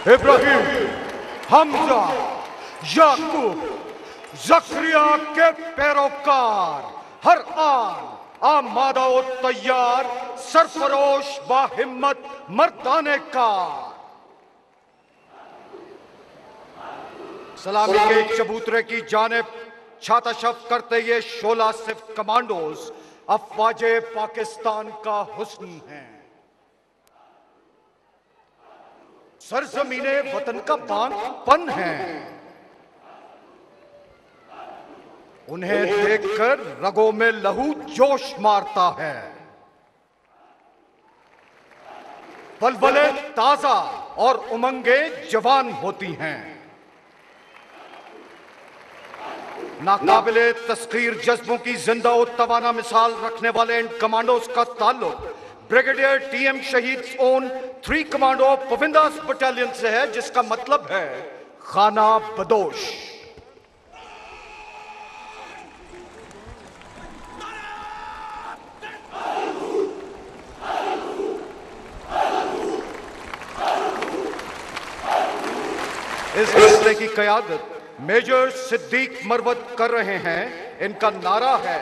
इब्राहिम, हमजा, याकूब, जकरिया के पैरोकार, हर आन आमादा व तैयार, सरफरोश बाहिम्मत मर्दाने का। सलामी के चबूतरे की जानिब छाता शफ करते ये 16 सिफ्ट कमांडोज अफवाजे पाकिस्तान का हुस्न है। सरजमीने वतन का बांगपन है। उन्हें देखकर रगों में लहू जोश मारता है। बलबले ताजा और उमंगे जवान होती हैं। नाकाबिले तस्खीर जज्बों की जिंदा और तवाना मिसाल रखने वाले इन कमांडोज का ताल्लुक ब्रिगेडियर टीएम शहीद ओन 3 कमांडो पविंदास बटालियन से है, जिसका मतलब है खाना बदोश। इस दस्ते की क़यादत मेजर सिद्दीक मरवत कर रहे हैं। इनका नारा है,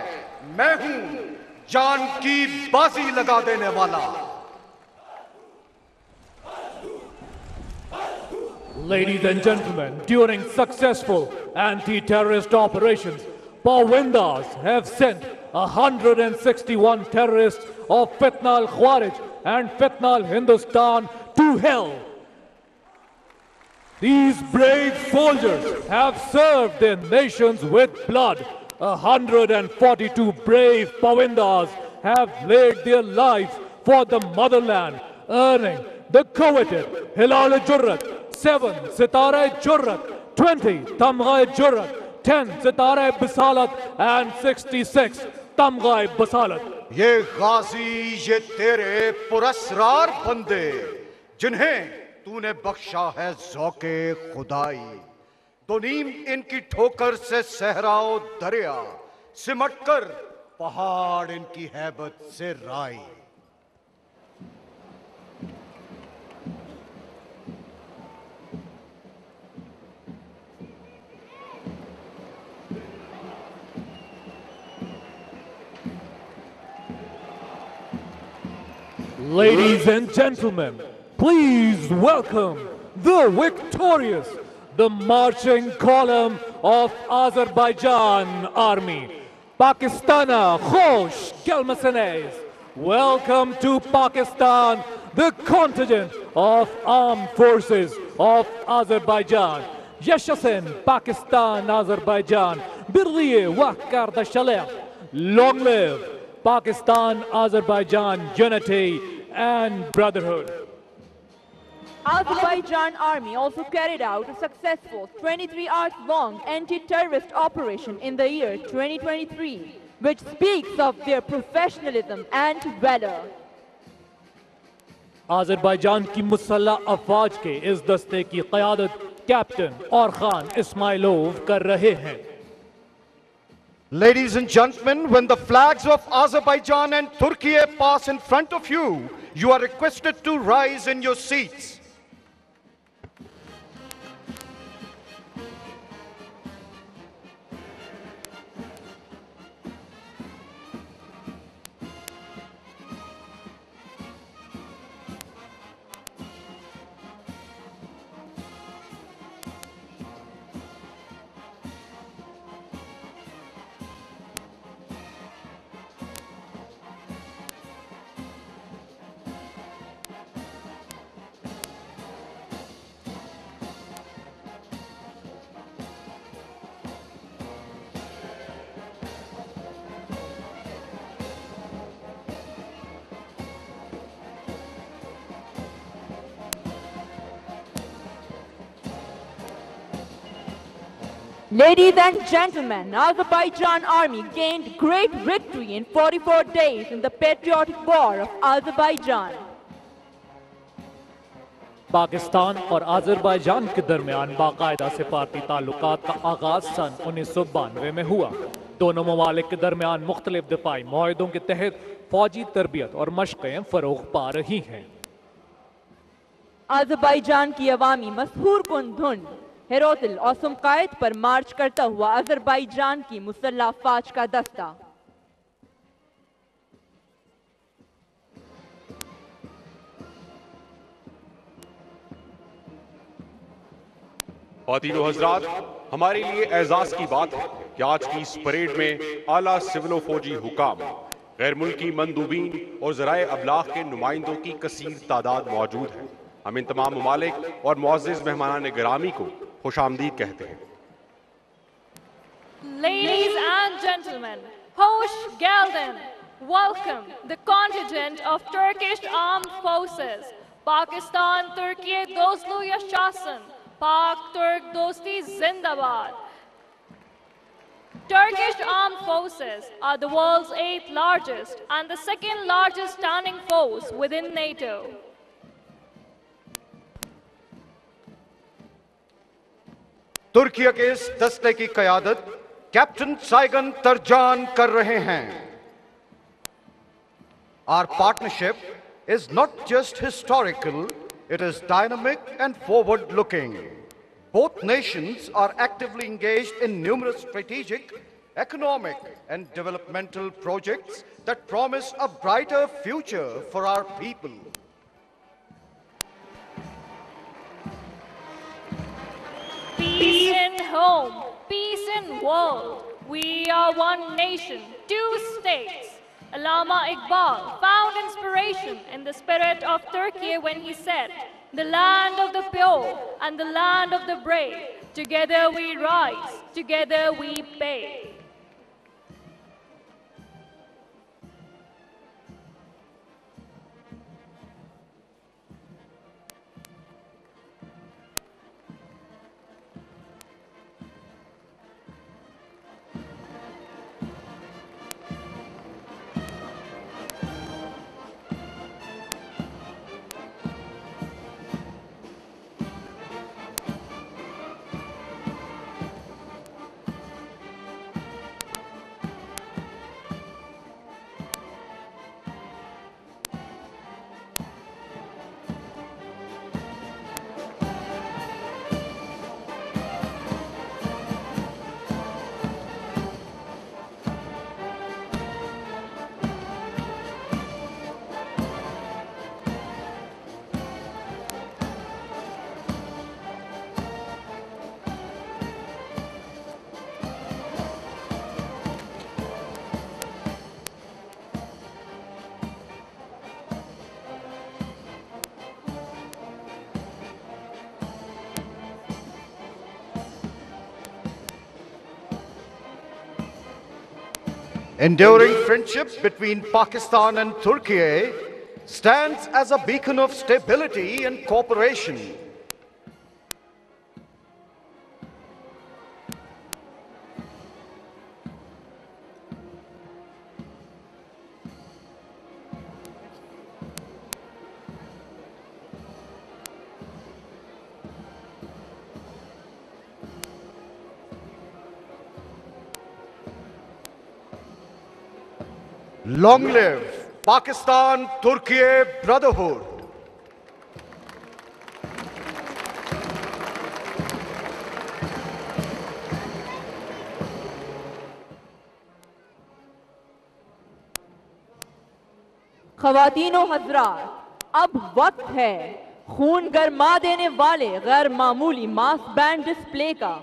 मैं हूं जान की बाजी लगा देने वाला। Ladies and gentlemen, during successful anti-terrorist operations, Pawindas have sent 161 terrorists of Fitna al-Khwarij and Fitna al-Hindustan to hell. These brave soldiers have served their nations with blood. 142 brave Pawindas have laid their lives for the motherland, earning the coveted Hilal-e-Jurrat, 7 Sitara-e-Jurrat, 20 Tamgha-e-Jurrat, 10 Sitara-e-Bisalat and 66 Tamgha-e-Bisalat. ये गाजी, ये तेरे पुरस्रार बंदे जिन्हें तूने बख्शा है ज़ौके खुदाई। तो नीम इनकी ठोकर से सहराओ दरिया, सिमटकर पहाड़ इनकी हैबत से राई। Ladies and gentlemen, please welcome the victorious, the marching column of Azerbaijan Army, Pakistana Khosh Kelmasanes. Welcome to Pakistan, the contingent of Armed Forces of Azerbaijan. Yashasin Pakistan Azerbaijan, Birliye Wakar Shalem. Long live Pakistan Azerbaijan unity and brotherhood. Azerbaijan Army also carried out a successful 23 hours long anti-terrorist operation in the year 2023, which speaks of their professionalism and valor. Azerbaijan की मुसल्लह अफवाज के इस दस्ते की क़यादत captain औरखान इस्माइलोव कर रहे हैं। Ladies and gentlemen, when the flags of Azerbaijan and Turkey pass in front of you, you are requested to rise in your seats. Ladies and gentlemen, Azerbaijan Army gained great victory in 44 days in the Patriotic War of Azerbaijan. Pakistan और Azerbaijan के दरमियान बाकायदा सिफारती ताल्लुकात का आगाज सन 1992 में हुआ। दोनों ममालिक के दरमियान मुख्तलिफ दिफाई मुआहदों के तहत फौजी तरबियत और मशक़ें फ़रोग़ पा रही हैं। अज़रबैजान की अवामी मशहूर कुन धुन हेरोतिल और सुमकायत पर मार्च करता हुआ अज़रबैजान की मुसल्लह फ़ौज का दस्ता। ख़वातीन व हज़रात, हमारे लिए एजाज़ की बात है कि आज की इस परेड में आला सिविल फौजी हुकाम, गैर मुल्की मंदूबीन और ज़राए अबलाग के नुमाइंदों की कसीर तादाद मौजूद है। हम इन तमाम ममालिक और मुअज़्ज़िज़ मेहमानान गिरामी को खुशामदीद कहते हैं। Ladies and gentlemen, hoş geldin. Welcome the contingent of Turkish Armed Forces. Pakistan, Turkey, dostluğu yaşasın. Pak Turk dosti zindabad. Turkish Armed Forces are the world's 8th largest and the 2nd largest standing force within NATO. तुर्की के इस दस्ते की क़यादत captain Saigon तरजान कर रहे हैं। Our partnership is not just historical, it is dynamic and forward-looking. Both nations are actively engaged in numerous strategic, economic and developmental projects that promise a brighter future for our people. Peace in home, peace in world. We are one nation, two states. Allama Iqbal found inspiration in the spirit of Turkey when he said, "The land of the pure and the land of the brave. Together we rise, together we pay." Enduring friendship between Pakistan and Turkey stands as a beacon of stability and cooperation. Long live Pakistan-Turkey brotherhood. ख़वातीनो हज़रात, अब वक्त है खून गरमा देने वाले गैर मामूली मास band display का।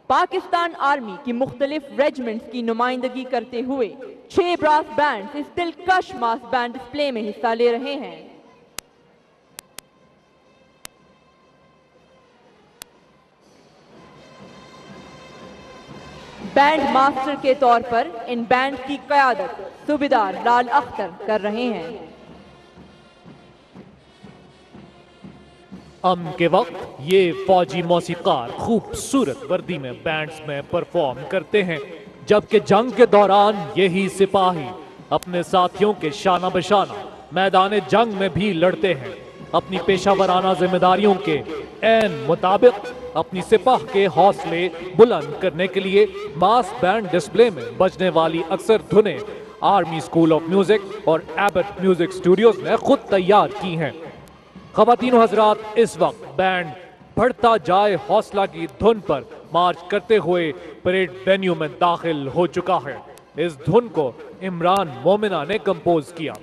पाकिस्तान आर्मी की मुख्तलिफ रेजिमेंट्स की नुमाइंदगी करते हुए 6 ब्रास बैंड इस दिलकश मास बैंड डिस्प्ले में हिस्सा ले रहे हैं। बैंड मास्टर के तौर पर इन बैंड की क़यादत सूबेदार लाल अख्तर कर रहे हैं। अमन के वक्त ये फौजी मौसीकार खूबसूरत वर्दी में बैंड्स में परफॉर्म करते हैं, जबकि जंग के दौरान यही सिपाही अपने साथियों के शाना बशाना मैदान जंग में भी लड़ते हैं। अपनी पेशावराना जिम्मेदारियों के ऐन मुताबिक अपनी सिपाह के हौसले बुलंद करने के लिए मास बैंड डिस्प्ले में बजने वाली अक्सर धुनें आर्मी स्कूल ऑफ म्यूजिक और एबट म्यूजिक स्टूडियोज ने खुद तैयार की हैं। ख़वातीनो हज़रात, इस वक्त बैंड बढ़ता जाए हौसला की धुन पर मार्च करते हुए परेड वेन्यू में दाखिल हो चुका है। इस धुन को इमरान मोमिना ने कंपोज किया।